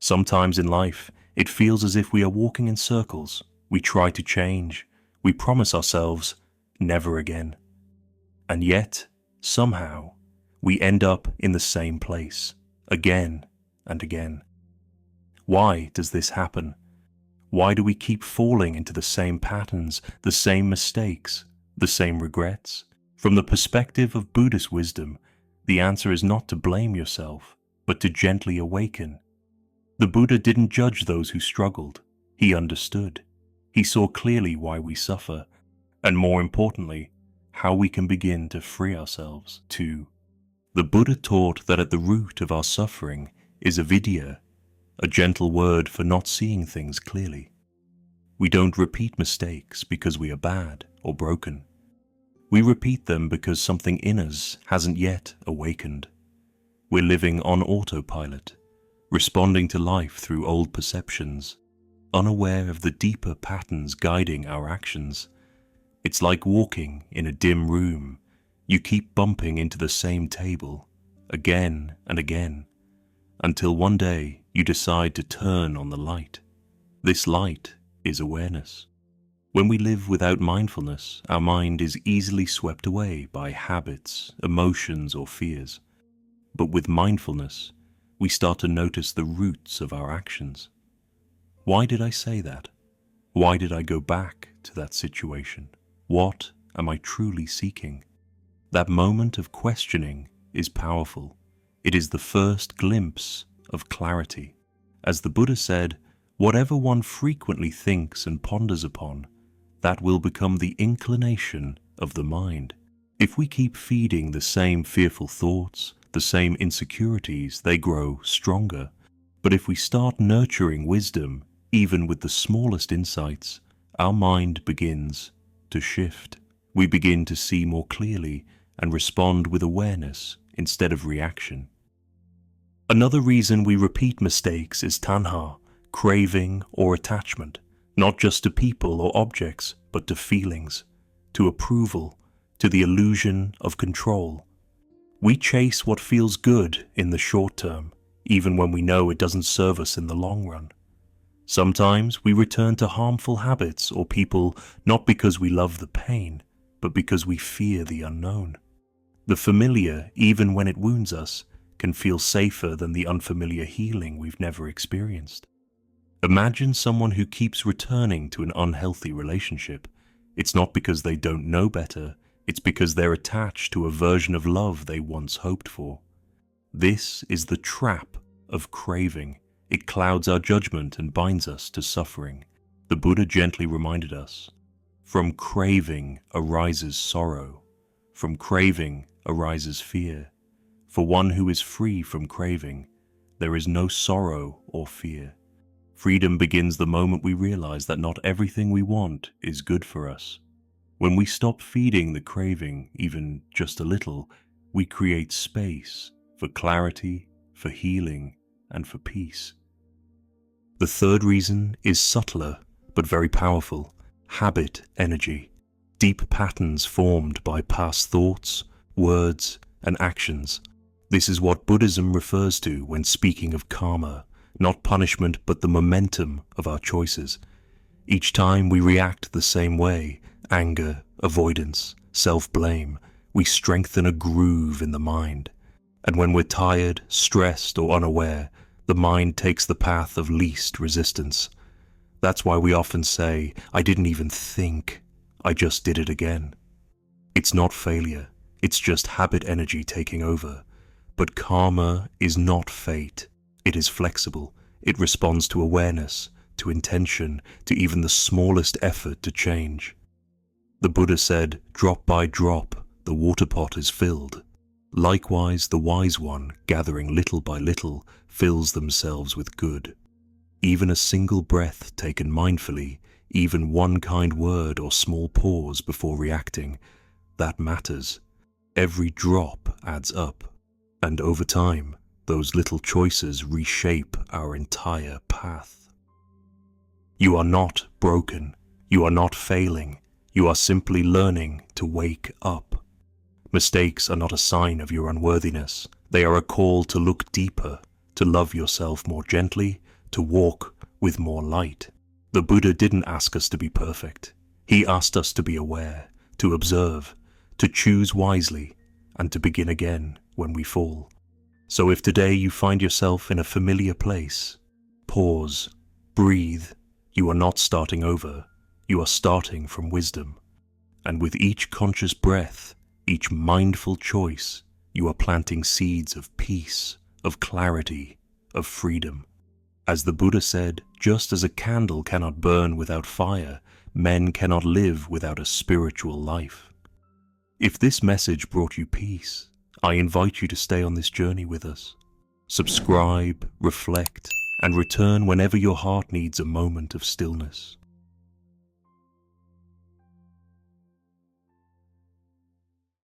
Sometimes in life, it feels as if we are walking in circles. We try to change. We promise ourselves, never again. And yet, somehow, we end up in the same place, again and again. Why does this happen? Why do we keep falling into the same patterns, the same mistakes, the same regrets? From the perspective of Buddhist wisdom, the answer is not to blame yourself, but to gently awaken. The Buddha didn't judge those who struggled. He understood. He saw clearly why we suffer, and more importantly, how we can begin to free ourselves too. The Buddha taught that at the root of our suffering is Avidia, a gentle word for not seeing things clearly. We don't repeat mistakes because we are bad or broken. We repeat them because something in us hasn't yet awakened. We're living on autopilot, responding to life through old perceptions, unaware of the deeper patterns guiding our actions. It's like walking in a dim room. You keep bumping into the same table, again and again, until one day you decide to turn on the light. This light is awareness. When we live without mindfulness, our mind is easily swept away by habits, emotions, or fears. But with mindfulness, we start to notice the roots of our actions. Why did I say that? Why did I go back to that situation? What am I truly seeking? That moment of questioning is powerful. It is the first glimpse of clarity. As the Buddha said, whatever one frequently thinks and ponders upon, that will become the inclination of the mind. If we keep feeding the same fearful thoughts, the same insecurities, they grow stronger. But if we start nurturing wisdom, even with the smallest insights, our mind begins to shift. We begin to see more clearly and respond with awareness instead of reaction. Another reason we repeat mistakes is Tanha, craving or attachment, not just to people or objects, but to feelings, to approval, to the illusion of control. We chase what feels good in the short term, even when we know it doesn't serve us in the long run. Sometimes we return to harmful habits or people not because we love the pain, but because we fear the unknown. The familiar, even when it wounds us, can feel safer than the unfamiliar healing we've never experienced. Imagine someone who keeps returning to an unhealthy relationship. It's not because they don't know better, it's because they're attached to a version of love they once hoped for. This is the trap of craving. It clouds our judgment and binds us to suffering. The Buddha gently reminded us, from craving arises sorrow. From craving arises fear. For one who is free from craving, there is no sorrow or fear. Freedom begins the moment we realize that not everything we want is good for us. When we stop feeding the craving, even just a little, we create space for clarity, for healing, and for peace. The third reason is subtler, but very powerful: habit energy, deep patterns formed by past thoughts, words, and actions. This is what Buddhism refers to when speaking of karma, not punishment but the momentum of our choices. Each time we react the same way, anger, avoidance, self-blame, we strengthen a groove in the mind. And when we're tired, stressed, or unaware, the mind takes the path of least resistance. That's why we often say, I didn't even think, I just did it again. It's not failure, it's just habit energy taking over. But karma is not fate. It is flexible. It responds to awareness, to intention, to even the smallest effort to change. The Buddha said, drop by drop, the water pot is filled. Likewise, the wise one, gathering little by little, fills themselves with good. Even a single breath taken mindfully, even one kind word or small pause before reacting, that matters. Every drop adds up. And over time, those little choices reshape our entire path. You are not broken. You are not failing. You are simply learning to wake up. Mistakes are not a sign of your unworthiness. They are a call to look deeper, to love yourself more gently, to walk with more light. The Buddha didn't ask us to be perfect. He asked us to be aware, to observe, to choose wisely, and to begin again when we fall. So if today you find yourself in a familiar place, pause, breathe. You are not starting over, you are starting from wisdom. And with each conscious breath, each mindful choice, you are planting seeds of peace, of clarity, of freedom. As the Buddha said, just as a candle cannot burn without fire, men cannot live without a spiritual life. If this message brought you peace, I invite you to stay on this journey with us. Subscribe, reflect, and return whenever your heart needs a moment of stillness.